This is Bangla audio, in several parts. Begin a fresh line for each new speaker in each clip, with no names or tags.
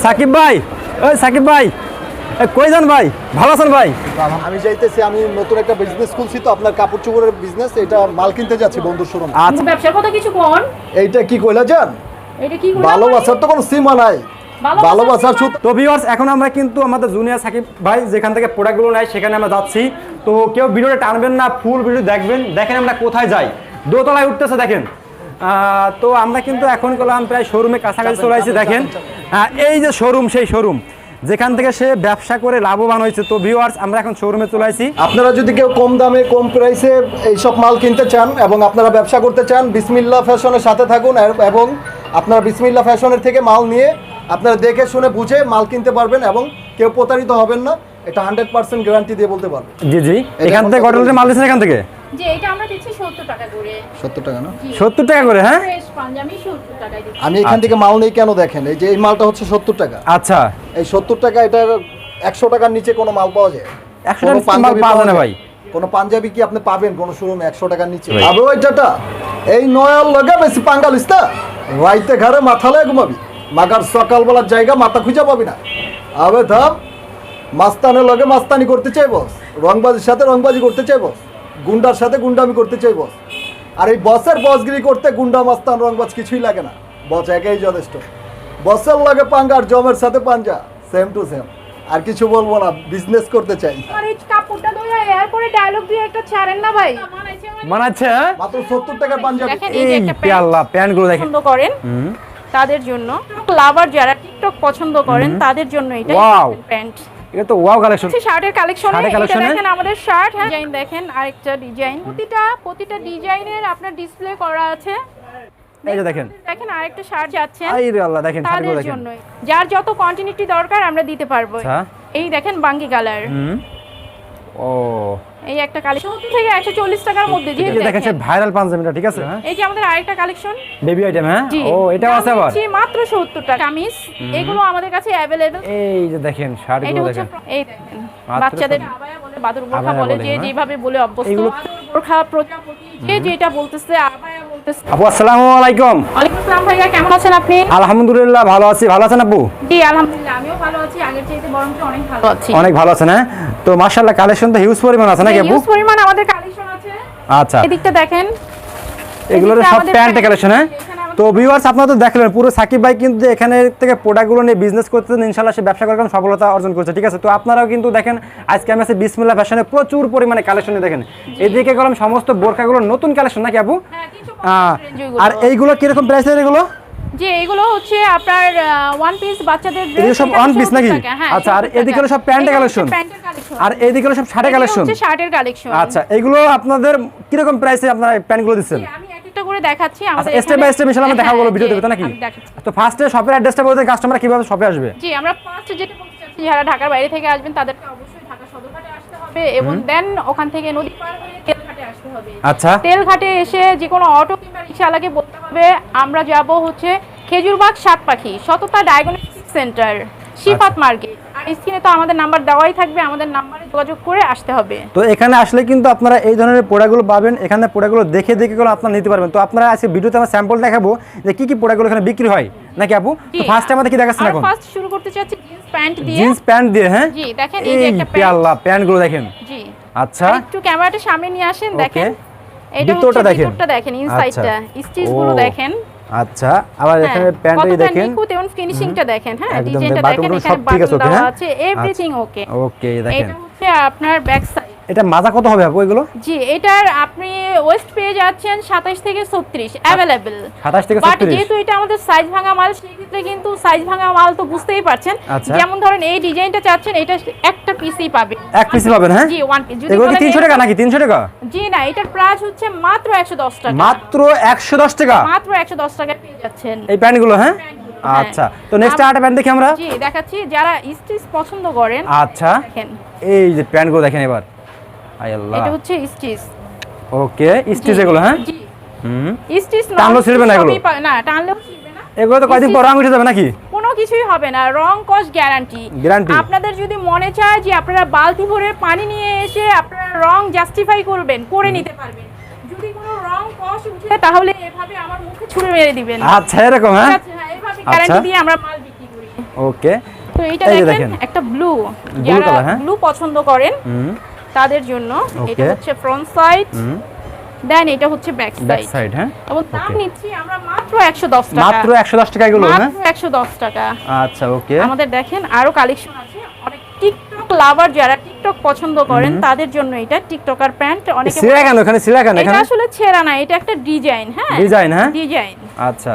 সাকিব ভাই, সাকিব ভাই, কই যান ভাই? ভালো আছেন ভাই?
আমি চাইতেছি, আমি নতুন একটা বিজনেস খুলছি, তো আপনার কাপড় চোপড়ের বিজনেস, এটা মাল কিনতে যাচ্ছি বন্ধুর শোরুম।
আচ্ছা,
ব্যবসার কথা কিছু কোন?
এইটা কি কইলা জান?
এটা কি কইলা?
ভালোবাসার তো কোনো সীমা নাই। ভালোবাসার শুধু
তো ভিউয়ার্স, এখন আমরা কিন্তু আমাদের জুনিয়র সাকিব ভাই যেখান থেকে প্রোডাক্টগুলো নেয় সেখানে আমরা যাচ্ছি। তো কেউ ভিডিওটা টানবেন না, ফুল ভিডিও দেখবেন। দেখেন আমরা কোথায় যাই, দোতলায় উঠতেছে দেখেন। তো আমরা কিন্তু এখন করলাম প্রায় শোরুমে কাছাকাছি চলে আসছি। দেখেন এই যে শোরুম, সেই শোরুম যেখান থেকে সে ব্যবসা করে লাভবান হয়েছে। তো ভিউয়ার্স, আমরা এখন শোরুমে চলে আসছি।
আপনারা যদি কেউ কম দামে কম প্রাইসে এইসব মাল কিনতে চান এবং আপনারা ব্যবসা করতে চান, বিসমিল্লাহ ফ্যাশনের সাথে থাকুন এবং আপনারা বিসমিল্লাহ ফ্যাশনের থেকে মাল নিয়ে আপনারা দেখে শুনে বুঝে মাল কিনতে পারবেন এবং কেউ প্রতারিত হবেন না। এটা 100% গ্যারান্টি দিয়ে বলতে পারবো।
জি জি, এখান থেকে কত মাল দিচ্ছেন এখান থেকে?
যে এটা আমরা দিচ্ছি 70 টাকা করে।
70 টাকা না?
70 টাকা করে, হ্যাঁ।
ফ্রেশ পাঞ্জাবি 70 টাকায় দিচ্ছি।
আমি এখান থেকে মাল নেই কেন দেখেন, এই যে এই মালটা হচ্ছে 70 টাকা।
আচ্ছা,
এই 70 টাকা, এটা 100 টাকার নিচে কোনো মাল পাওয়া যায়?
100 টাকা মাল পাওয়া যায় না ভাই।
কোনো পাঞ্জাবি কি আপনি পাবেন কোনো শোরুমে 100 টাকার নিচে? আবে ওইটাটা এই নয়াল লাগা বেশি পাঙ্গালিস না, রাইতে ঘরে মাথা লাগে ঘুমাবি, মাগার সকালবেলার জায়গা মাথা খুঁজে পাবি না। আবে থাম, মাস্তানের লগে মাস্তানি করতে চাইব, রংবাজির সাথে রংবাজি করতে চাইব, গুন্ডার সাথে গুন্ডামি করতে চাইব। আর এই বসের বসগিরি করতে গুন্ডা মাস্তান রংবাজ কিছুই লাগে না, বস একাই যথেষ্ট। বসের লগে পাঙ্গা আর জমের সাথে পাঞ্জা, সেম টু সেম। আর কিছু বলবো না, বিজনেস করতে চাই।
আর এই কাপড়টা ধরে এরপরে ডায়লগ দিয়ে একটা ছাড়েন না ভাই।
মানাচ্ছে, হ্যাঁ।
মাত্র 70 টাকার পাঞ্জাবি।
দেখেন এই যে একটা
পিয়াল্লা প্যান্টগুলো দেখেন।
পছন্দ করেন তাদের জন্য, লাভার যারা টিকটক পছন্দ করেন তাদের জন্য এটা
ওয়াও,
প্যান্ট।
এটা তো ওয়াও কালেকশন।
শার্টের কালেকশনে
শার্টের
এটা
কালেকশনে
দেখেন আমাদের শার্ট, হ্যাঁ। ডিজাইন দেখেন, আরেকটা ডিজাইন, প্রতিটা ডিজাইনের আপনার ডিসপ্লে করা আছে।
এই যে দেখেন,
দেখেন আরেকটা শার্ট যাচ্ছে
আই রে আল্লাহ, দেখেন শার্টগুলো
তাদের
দেখেন।
জন্য, যার যত কোয়ান্টিটি দরকার আমরা দিতে পারবো।
আচ্ছা,
এই দেখেন বাঙ্গি কালার।
ও,
এই একটা কালেকশন থেকে 140 টাকার মধ্যে, যে
এই যে দেখেন সে ভাইরাল পাঞ্জাবিটা, ঠিক আছে।
এই যে আমাদের আরেকটা কালেকশন
বেবি আইটেম, হ্যাঁ।
জি,
ও, এটাও আছে আবার।
জি, মাত্র 70 টাকা কামিজ, এগুলো আমাদের কাছে अवेलेबल।
এই যে দেখেন
এটা
শার্টগুলো
হচ্ছে
দেখেন।
এই দেখেন
মাত্র
বাচ্চাদের
70
আবায়া বলে, বাদুর বোরখা
আবায়া
বলে,
বলে,
যে
হ্যাঁ।
যেভাবে বলে অভ্যস্ত।
এগুলো
বাদুর বোরখা, প্রজাপতি, যে যেটা বলতেছে আবায়া বলতেছে।
আপু আসসালামু আলাইকুম।
ওয়ালাইকুম আসসালাম ভাইয়া, কেমন আছেন আপনি?
আলহামদুলিল্লাহ ভালো আছি। ভালো আছেন আপু?
জি আলহামদুলিল্লাহ, আমিও ভালো আছি, আগের চাইতে বরং অনেক ভালো আছি।
অনেক ভালো আছেন, হ্যাঁ। তো মাশাআল্লাহ কালেকশন তো হিউজ পরিমাণ আছে নাকি আপু?
হিউজ পরিমাণ আমাদের কালেকশন আছে।
আচ্ছা,
এদিকটা দেখেন,
এগুলোর সব প্যান্ট কালেকশন, হ্যাঁ। তো ভিউয়ার্স, আপনারা তো দেখলেন পুরো সাকিব ভাই কিন্তু এখানে থেকে প্রোডাক্টগুলো নিয়ে বিজনেস করতেছেন, ইনশাআল্লাহ সে ব্যবসা করে সফলতা অর্জন করছে, ঠিক আছে। তো আপনারাও কিন্তু দেখেন আজকে আমি আছি বিসমিল্লাহ ফ্যাশনে, প্রচুর পরিমাণে কালেকশন দেখেন। এদিকে গেলাম সমস্ত বোরখাগুলো নতুন কালেকশন নাকি আপু?
হ্যাঁ, কিছু
আর এইগুলো কিরকম প্রাইসের এগুলো?
যে এগুলো হচ্ছে আপনার ওয়ান পিস বাচ্চাদের ড্রেস,
এগুলো সব ওয়ান পিস নাকি? আচ্ছা, আর এদিকে হলো সব প্যান্টের কালেকশন, আর এইদিকে হলো সব শার্টের কালেকশন।
হচ্ছে শার্টের কালেকশন।
আচ্ছা, এগুলো আপনাদের কিরকম প্রাইসে আপনারা প্যান্টগুলো দিচ্ছেন?
আমি একটা করে দেখাচ্ছি আমাদের
আচ্ছা, স্টেপ বাই স্টেপ ইনশাআল্লাহ আমরা দেখাবো ভিডিও দেব, তাই নাকি? তো ফার্স্টে শপের অ্যাড্রেসটা বলতে কাস্টমার কিভাবে শপে আসবে?
জি, আমরা ফার্স্ট যেটা বলতে চাচ্ছি, যারা ঢাকার বাইরে থেকে আসবেন তাদেরকে অবশ্যই ঢাকা সদরঘাটে আসতে হবে এবং দেন ওখান থেকে নদী পার হয়ে তেলঘাটে আসতে হবে।
আচ্ছা,
তেলঘাটে এসে যে কোনো অটো কিংবা রিকশাওয়ালাকে বলতে হবে আমরা যাব হচ্ছে খেজুরবাগ সাতপাখি সততা ডায়াগনস্টিক সেন্টার, শিফাত মার্কেট। আর স্ক্রিনে তো আমাদের নাম্বার দেওয়াই থাকবে, আমাদের নাম্বারে যোগাযোগ করে আসতে হবে।
তো এখানে আসলে কিন্তু আপনারা এই ধরনের প্রোডাক্টগুলো পাবেন, এখানে প্রোডাক্টগুলো দেখে গুলো আপনারা নিতে পারবেন। তো আপনারা আজকে ভিডিওতে আমরা স্যাম্পল দেখাবো যে কি কি প্রোডাক্টগুলো এখানে বিক্রি হয় নাকি আপু? তো ফার্স্টে আমাদের কি দেখাচ্ছেন এখন?
ফার্স্ট শুরু করতে চাচ্ছি জিন্স প্যান্ট দিয়ে।
জিন্স প্যান্ট দিয়ে, হ্যাঁ।
জি, দেখেন এই যে একটা
এই আল্লাহ প্যান্টগুলো দেখেন।
জি,
আচ্ছা,
একটু ক্যামেরাটা সামনে নিয়ে আসেন, দেখেন এটা
ভিতরটা
হচ্ছে
দেখেন।
ভিতরটা দেখেন, ইনসাইডটা স্টিচগুলো দেখেন।
আচ্ছা, আবার এখানে প্যান্টই দেখেন,
নিখুঁত এবং ফিনিশিংটা দেখেন, হ্যাঁ।
একদম
ডিজাইনটা দেখেন,
বাটনগুলো
এখানে
সব ঠিক আছে,
বাটন
ওকে,
দেওয়া
হ্যাঁ।
আছে, এভরিথিং ওকে।
ওকে, দেখেন
এটা হচ্ছে আপনার ব্যাক সাইড।
এটা মাজা কত হবে আপু এগুলো?
জি, এটার আপনি ওয়েস্ট পেয়ে যাচ্ছেন 27 থেকে 36 अवेलेबल।
27 থেকে 36।
বাট যেহেতু এটা আমাদের সাইজ ভাঙা মাল, সেই ক্ষেত্রে কিন্তু সাইজ ভাঙা মাল তো বুঝতেই পারছেন।
আচ্ছা,
যেমন ধরেন এই ডিজাইনটা চাচ্ছেন, এটা একটা পিসই পাবেন,
এক পিসই পাবেন, হ্যাঁ।
জি, ওয়ান পিস। যদি
এগুলো কি
বলেন
300 টাকা নাকি? 300 টাকা?
জি না, এটার প্রাইস হচ্ছে মাত্র 110 টাকা।
মাত্র 110 টাকা?
মাত্র 110 টাকা পেয়ে যাচ্ছেন
এই প্যান্টগুলো, হ্যাঁ।
হ্যাঁ।
আচ্ছা, তো নেক্সট আরেকটা প্যান্ট দেখি আমরা।
জি, দেখাচ্ছি, যারা স্টিচ পছন্দ করেন।
আচ্ছা,
দেখেন
এই যে প্যান্টগুলো দেখেন এবার, আয় আল্লাহ।
এটা হচ্ছে স্টিচ।
ওকে, স্টিচ এগুলো, হ্যাঁ।
জি,
হুম,
স্টিচ
টানলেও ছিঁড়বে না এগুলো?
না, টানলেও ছিঁড়বে না।
এগুলো তো কয়দিন পর রং উঠে যাবে নাকি?
কোনো কিছুই হবে না, রং কস গ্যারান্টি। আপনাদের যদি মনে চায় যে আপনারা বালতি ভরে পানি নিয়ে এসে আপনারা রং জাস্টিফাই করবেন, করে নিতে পারবেন। যদি কোনো রং কস উঠে তাহলে এভাবে আমার মুখে ছুঁড়ে মেরে দিবেন।
আচ্ছা, এরকম, হ্যাঁ।
ঠিক আছে, হ্যাঁ, এভাবে গ্যারান্টি দিয়ে আমরা মাল বিক্রি করি।
ওকে
তো এইটা
এই যে
দেখেন একটা ব্লু,
Blue
যারা
color, হ্যাঁ?
ব্লু পছন্দ করেন
হুম
তাদের জন্য
Okay.
এটা হচ্ছে ফ্রন্ট সাইড,
হুম
দেন এটা হচ্ছে ব্যাক
ব্যাক
সাইড।
সাইড হ্যাঁ
এবং দাম
Okay.
নিচ্ছি আমরা মাত্র 110 টাকা।
মাত্র 110 টাকা এগুলো হ্যাঁ
মাত্র 110 টাকা।
আচ্ছা ওকে
আমাদের দেখেন আরো কালেকশন আছে, অনেক টিকটক লাভার যারা টিকটক পছন্দ করেন তাদের জন্য এটা টিকটকার প্যান্ট। অনেকে
সিরা কেন এখানে সিরা কেন
এটা
এখানে
আসলে ছেঁড়া না, এটা একটা ডিজাইন, হ্যাঁ
ডিজাইন হ্যাঁ
ডিজাইন।
আচ্ছা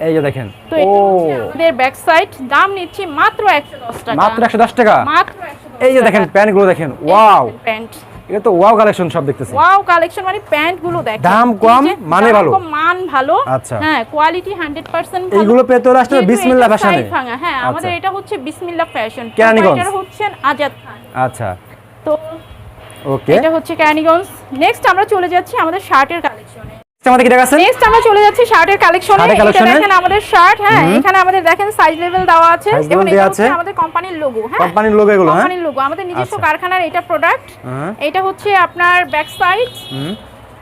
এই যে দেখেন
তো
ও
এটা হচ্ছে আমাদের ব্যাক সাইড, দাম নিচ্ছি মাত্র 110 টাকা।
মাত্র 110 টাকা
মাত্র 110
এই যে দেখেন প্যান্টগুলো দেখেন ওয়াও
প্যান্ট,
এটা তো ওয়াও কালেকশন সব দেখতেছি
ওয়াও কালেকশন, মানে প্যান্ট গুলো দেখেন
দাম কম,
এই যে
মানে
দাম
ভালো।
কম, মান ভালো,
আচ্ছা।
হ্যাঁ কোয়ালিটি 100% ভালো।
এইগুলো পেতে হলে আসলে
যেহেতু
বিসমিল্লাহ
এটা
ফ্যাশনে
সাইজ ভাঙা, হ্যাঁ আমাদের
আচ্ছা।
এটা হচ্ছে বিসমিল্লাহ ফ্যাশন,
কেরানীগঞ্জ।
এটা হচ্ছে আজাদ খান।
আচ্ছা
তো
ওকে
এটা হচ্ছে ক্যানিগঞ্জ। নেক্সট আমরা চলে যাচ্ছি আমাদের শার্টের কালেকশনে।
আমাদের কি দেখাচ্ছেন
নেক্সট আমরা চলে যাচ্ছি শার্টের কালেকশনে।
শার্টের
এটা
collection-এ?
দেখেন আমাদের শার্ট, হ্যাঁ এখানে আমাদের দেখেন সাইজ লেভেল দেওয়া আছে
Size
এবং
level
এটা
দেয়া
হচ্ছে
আছে।
আমাদের কোম্পানির লোগো, হ্যাঁ
কোম্পানির লোগো এগুলো হ্যাঁ
কোম্পানির লোগো, আমাদের নিজস্ব
আচ্ছা।
কারখানার এটা প্রোডাক্ট।
হ্যাঁ।
এটা হচ্ছে আপনার ব্যাক সাইড
হুম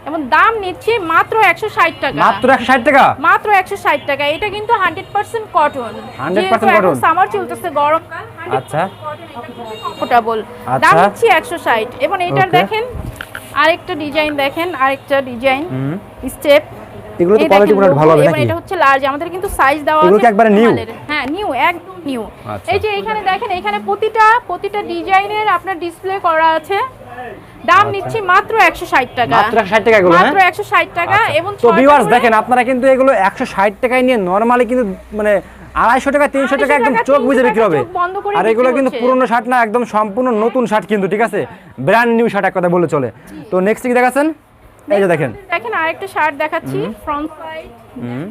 এবং দাম নিচ্ছি মাত্র 160 টাকা।
মাত্র 160 টাকা
মাত্র 160 টাকা। এটা কিন্তু 100% কটন।
100% cotton।
সামার চলতেছে, গরমকাল,
আচ্ছা।
কমফোর্টেবল।
আচ্ছা।
দাম নিচ্ছি 160 এবং এটার
Okay.
দেখেন আরেকটা ডিজাইন, দেখেন আরেকটা ডিজাইন
হুম
স্টেপ।
এগুলো তো কোয়ালিটি পুরো ভালো হবে নাকি
এটা হচ্ছে লার্জ, আমাদের কিন্তু সাইজ দেওয়া
এগুলো কি
আছে
একবারে new?
মালের। হ্যাঁ নিউ, একদম নিউ।
আচ্ছা।
এই যে এখানে দেখেন, এখানে প্রতিটা ডিজাইনের আপনার ডিসপ্লে করা আছে। দাম নিচ্ছি মাত্র 160 টাকা।
মাত্র 160 টাকা এগুলো হ্যাঁ
মাত্র 160 টাকা এবং
তো
6টা
ভিউয়ার্স
করে-
দেখেন আপনারা কিন্তু এগুলো 160 টাকায় নিয়ে নরমালি কিন্তু মানে 250 টাকা 300 টাকা একদম চোখ বুঝে বিক্রি হবে।
চোখ বন্ধ করে
আর এগুলো
বিক্রি
কিন্তু
হচ্ছে।
পুরনো শার্ট না, একদম সম্পূর্ণ নতুন শার্ট কিন্তু, ঠিক আছে ব্র্যান্ড নিউ শার্ট এক কথা বলে চলে। তো নেক্সট কি দেখাচ্ছেন এই যে দেখেন
দেখেন আরেকটা শার্ট দেখাচ্ছি, front side,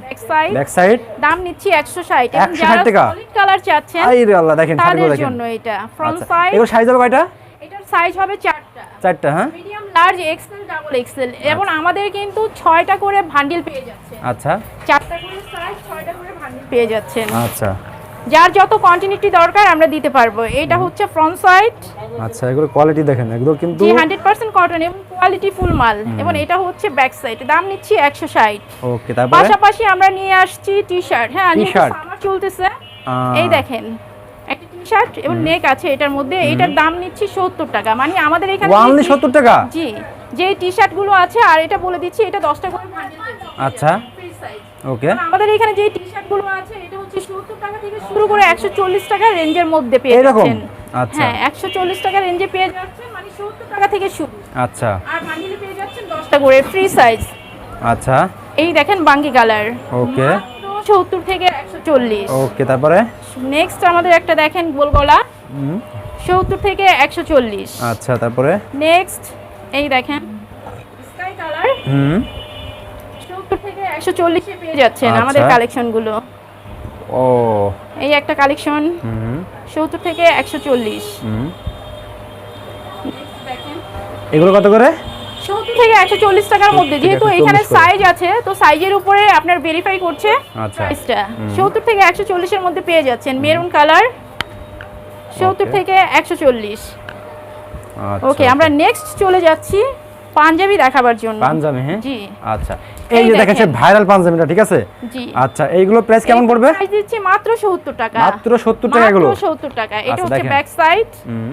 back side.
Back side
দাম নিচ্ছি 160 এবং
160
যারা
টাকা?
সলিড কালার চাচ্ছেন
আই রে আল্লাহ দেখেন
তাদের
শার্টগুলো দেখেন
জন্য এটা ফ্রন্ট
আচ্ছা
সাইড।
এগুলো সাইজ হবে কয়টা
এটার সাইজ হবে 4টা,
চারটা হ্যাঁ
medium, large, XL, double XL এবং আমাদের কিন্তু 6টা করে বান্ডিল পেয়ে যাচ্ছে।
আচ্ছা
4টা করে সাইজ, 6টা করে বান্ডিল পেয়ে যাচ্ছেন।
আচ্ছা
যার যত কন্টিনিউটি দরকার আমরা দিতে পারবো। এটা হচ্ছে ফ্রন্ট সাইড,
আচ্ছা এগুলো কোয়ালিটি দেখেন এগুলো কিন্তু
জি 100% কটন এবং কোয়ালিটি ফুল মাল এবং এটা হচ্ছে ব্যাক সাইড। দাম নিচ্ছি 160।
ওকে তারপরে
পাশাপাশি আমরা নিয়ে আসছি টি-শার্ট, হ্যাঁ
T-shirt।
সামার চলতেছে। এই দেখেন একটা টি-শার্ট এবং নেক আছে এটার মধ্যে। এটার দাম নিচ্ছি 70 টাকা। মানে আমাদের এখানে
ওয়ানলি 70 টাকা
জি যে টি-শার্ট গুলো আছে, আর এটা বলে দিচ্ছি এটা 10টা করে বান্ডিল
আচ্ছা
ফ্রি সাইজ।
ওকে
আমাদের এখানে যে টি-শার্ট গুলো আছে এটা হচ্ছে 70 টাকা থেকে শুরু করে 140 টাকা রেঞ্জের মধ্যে পেয়ে
এরকম?
যাচ্ছেন।
আচ্ছা।
হ্যাঁ 140 টাকা রেঞ্জে পেয়ে যাচ্ছেন, মানে 70 টাকা থেকে শুরু।
আচ্ছা
আর বান্ডিলে পেয়ে যাচ্ছেন 10টা করে ফ্রি সাইজ।
আচ্ছা
এই দেখেন বাঙ্গি কালার,
ওকে
70 থেকে 140।
ওকে তারপরে
নেক্সট আমাদের একটা দেখেন গোল গলা, 70 থেকে 140।
আচ্ছা তারপরে
নেক্সট এই দেখেন স্কাই কালার,
হুম
70 থেকে 140 এ পেয়ে যাচ্ছেন
আচ্ছা।
আমাদের কালেকশন গুলো।
ও
এই একটা কালেকশন
হুম
70 থেকে 140।
হুম
দেখেন
এগুলো কত করে
70 থেকে 140 টাকার মধ্যে,
70 থেকে
যেহেতু
140
এখানে
করে।
সাইজ আছে তো সাইজের উপরে আপনার ভেরিফাই করছে
আচ্ছা
প্রাইসটা। 70 থেকে 140 এর মধ্যে পেয়ে যাচ্ছেন মেরুন কালার, 70
Okay.
থেকে 140।
আচ্ছা
ওকে আমরা নেক্সট চলে যাচ্ছি পাঞ্জাবি দেখাবার জন্য।
পাঞ্জাবি হ্যাঁ
জি
আচ্ছা
এই
এই যে দেখেন
দেখেন।
ভাইরাল পাঞ্জাবিটা, ঠিক আছে
জি
আচ্ছা এইগুলো প্রাইস কেমন পড়বে
প্রাইস দিচ্ছি মাত্র 70 টাকা।
মাত্র 70 টাকা এগুলো
মাত্র 70 টাকা। এটা
আচ্ছা,
হচ্ছে
দেখেন।
ব্যাক সাইড,
হুম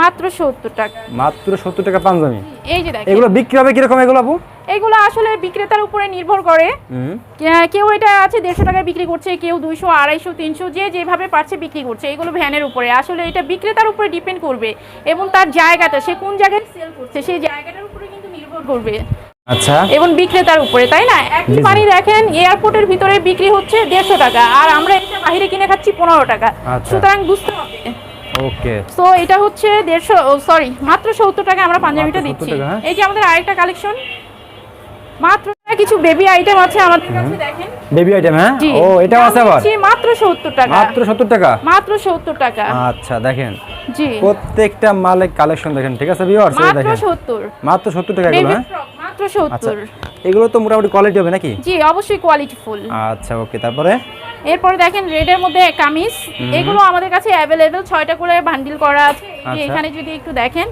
মাত্র 70 টাকা।
মাত্র 70 টাকা পাঞ্জাবি।
এই যে দেখেন
এগুলো বিক্রি হবে কিরকম এগুলো আপু
এগুলো আসলে বিক্রেতার উপরে নির্ভর করে।
হুম
কেউ এটা আছে 150 টাকায় বিক্রি করছে, কেউ 200, 250, 300, যে যেভাবে পারছে বিক্রি করছে। এগুলো ভ্যানের উপরে, আসলে এটা বিক্রেতার উপরে ডিপেন্ড করবে এবং তার জায়গাটা, সে কোন জায়গায় সেল করছে সেই জায়গাটার উপরে কিন্তু নির্ভর করবে
আচ্ছা
এবং বিক্রেতার উপরে, তাই না? একই
জি, জি।
পানি দেখেন এয়ারপোর্টের ভিতরে বিক্রি হচ্ছে 150 টাকা আর আমরা এটা বাইরে কিনে খাচ্ছি 15 টাকা।
আচ্ছা।
সুতরাং বুঝতে হবে।
ওকে
সো এটা হচ্ছে 150 মাত্র 70 টাকা আমরা পাঞ্জাবিটা
মাত্র 70
দিচ্ছি।
টাকা, হ্যাঁ।
এই যে আমাদের আরেকটা কালেকশন, মাত্র কিছু বেবি আইটেম আছে আমাদের কাছে, দেখেন।
বেবি আইটেম হ্যাঁ
জি
ও এটাও আছে আবার
দিচ্ছি মাত্র 70 টাকা।
মাত্র 70 টাকা
মাত্র 70 টাকা।
আচ্ছা দেখেন
জি
প্রত্যেকটা মালে কালেকশন দেখেন, ঠিক আছে ভিউয়ার্স এই
মাত্র
দেখেন
70
মাত্র 70 টাকা এগুলো
বেবি
হ্যাঁ
ফ্রক মাত্র
আচ্ছা
70।
এগুলো তো মোটামুটি কোয়ালিটি হবে নাকি
জি অবশ্যই কোয়ালিটি ফুল।
আচ্ছা ওকে তারপরে
এরপরে দেখেন রেডের মধ্যে কামিজ, এগুলো আমাদের কাছে অ্যাভেলেবেল 6টা করে বান্ডিল করা আছে। এই যে
আচ্ছা।
এখানে যদি একটু দেখেন,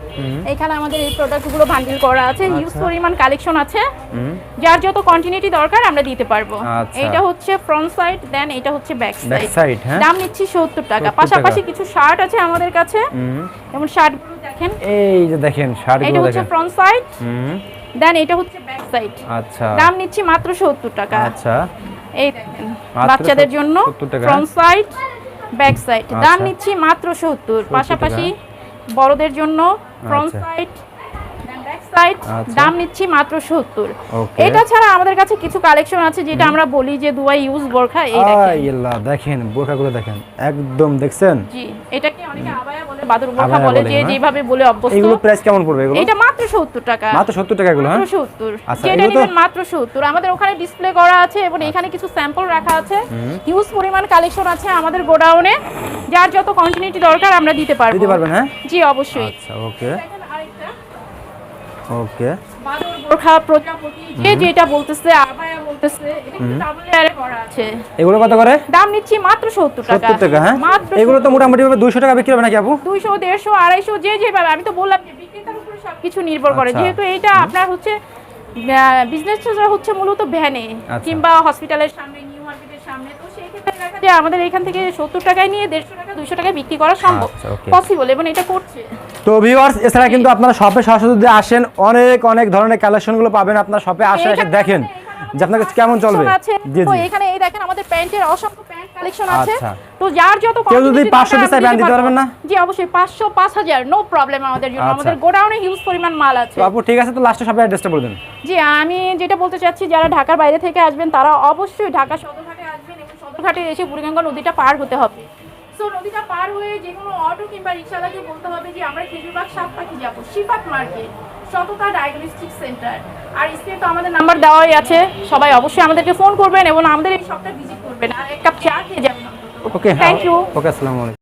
এখানে আমাদের এই প্রোডাক্টগুলো বান্ডিল করা আছে, হিউজ পরিমাণ কালেকশন আছে, যার যত কন্টিনিউটি দরকার আমরা দিতে পারবো।
আচ্ছা।
এটা হচ্ছে ফ্রন্ট সাইড, দেন এটা হচ্ছে ব্যাক
ব্যাক
সাইড।
সাইড, হ্যাঁ
দাম নিচ্ছি 70 টাকা।
70
পাশাপাশি
টাকা।
কিছু শার্ট আছে আমাদের কাছে, যেমন শার্টগুলো দেখেন,
এই যে দেখেন
এটা
শার্টগুলো
হচ্ছে
দেখেন।
ফ্রন্ট সাইড, দেন এটা হচ্ছে ব্যাক সাইড।
আচ্ছা
দাম নিচ্ছি মাত্র 70 টাকা।
আচ্ছা
এই দেখেন
মাত্র
বাচ্চাদের জন্য
70 টাকা,
ফ্রন্ট সাইড ব্যাক সাইড, দাম
আচ্ছা।
নিচ্ছি মাত্র 70। পাশাপাশি বড়দের জন্য ফ্রন্ট
আচ্ছা।
সাইড ব্যাক সাইড,
আচ্ছা।
দাম নিচ্ছি মাত্র 70।
ওকে।
এটা ছাড়া আমাদের কাছে কিছু কালেকশন আছে যেটা আমরা বলি যে দুবাই ইউজ বোরখা। এই দেখেন,
আল্লাহ দেখেন বোরখাগুলো দেখেন একদম দেখছেন।
জি এটাকে অনেকে আবায়া বলে, বাদুর বোরখা
আবায়া
বলে,
বলে,
যে
হ্যাঁ।
যেভাবে বলে অভ্যস্ত।
এগুলো প্রাইস কেমন পড়বে এগুলো?
এটা মাত্র 70 টাকা।
মাত্র 70 টাকা এগুলো, হ্যাঁ
মাত্র 70।
আচ্ছা,
যেটা
এগুলো তো-
নেবেন মাত্র 70। আমাদের ওখানে ডিসপ্লে করা আছে এবং এখানে কিছু স্যাম্পল রাখা আছে, হিউজ পরিমাণ কালেকশন আছে আমাদের গোডাউনে, যার যত কন্টিনিউটি দরকার আমরা দিতে পারবো।
দিতে পারবেন, হ্যাঁ
জি অবশ্যই।
আচ্ছা ওকে
দেখেন আরেকটা
ওকে
বাদর বোরখা, প্রজাপতি, যে যেটা বলতেছে, আবায়া বলতেছে, এটা কিন্তু ডাবল লেয়ারে করা আছে।
এগুলো কত করে?
দাম নিচ্ছি মাত্র 70 টাকা।
70 টাকা, হ্যাঁ
মাত্র
এগুলো তো মোটামুটি ভাবে 200 টাকা বিক্রি হবে নাকি আপু?
200, 150, 250, যে যেভাবে, আমি তো বললাম যে বিক্রেতার উপরে সবকিছু নির্ভর করে।
আচ্ছা।
যেহেতু এটা আপনার হচ্ছে বিজনেসটা হচ্ছে মূলত ভ্যানে
আচ্ছা।
কিংবা হসপিটালের সামনে, নিউ মার্কেটের সামনে, তো সেই ক্ষেত্রে দেখা যায় আমাদের এখান থেকে 70 টাকায় নিয়ে 150 টাকা, 200 টাকায় বিক্রি করা সম্ভব,
আচ্ছা, okay।
পসিবল, এবং এটা করছে।
তো ভিউয়ার্স এছাড়া কিন্তু আপনারা শপে সরাসরি যদি আসেন অনেক অনেক ধরনের কালেকশনগুলো পাবেন। আপনার শপে এসে
এখানে
দেখেন
আমাদের
যে আপনার কাছে কেমন চলবে।
collection আছে।
জি
তো
জি
এখানে এই দেখেন আমাদের প্যান্টের অসংখ্য প্যান্ট কালেকশন আছে।
আচ্ছা।
তো যার যত
কেউ যদি
quantity
500
দরকার
পিস চায়
আমরা
প্যান্ট দিতে
পারবো।
পারবেন না?
জি অবশ্যই, 500, 5000 নো প্রবলেম আমাদের জন্য।
আচ্ছা।
আমাদের গোডাউনে হিউজ পরিমাণ মাল আছে।
তো আপু ঠিক আছে, তো লাস্টে শপের অ্যাড্রেসটা বলে দেন।
জি আমি যেটা বলতে চাচ্ছি, যারা ঢাকার বাইরে থেকে আসবেন তারা অবশ্যই ঢাকা সদরঘাটে আসবেন, এবং সদরঘাটে এসে বুড়িগঙ্গা নদীটা পার হতে হবে। সো নদীটা পার হয়ে যে কোনো অটো কিংবা রিক্সাওয়ালাকে বলতে হবে যে আমরা খেজুরবাগ সাতপাখি যাবো, শিফাত মার্কেট, সততা ডায়াগনস্টিক সেন্টার। আর স্ক্রিনে তো আমাদের নাম্বার দেওয়াই আছে, সবাই অবশ্যই আমাদেরকে ফোন করবেন এবং আমাদের এই শপটা ভিজিট করবেন, আর এক কাপ চা খেয়ে যাবেন।
ওকে,
থ্যাংক ইউ।
ওকে, আসসালামু আলাইকুম।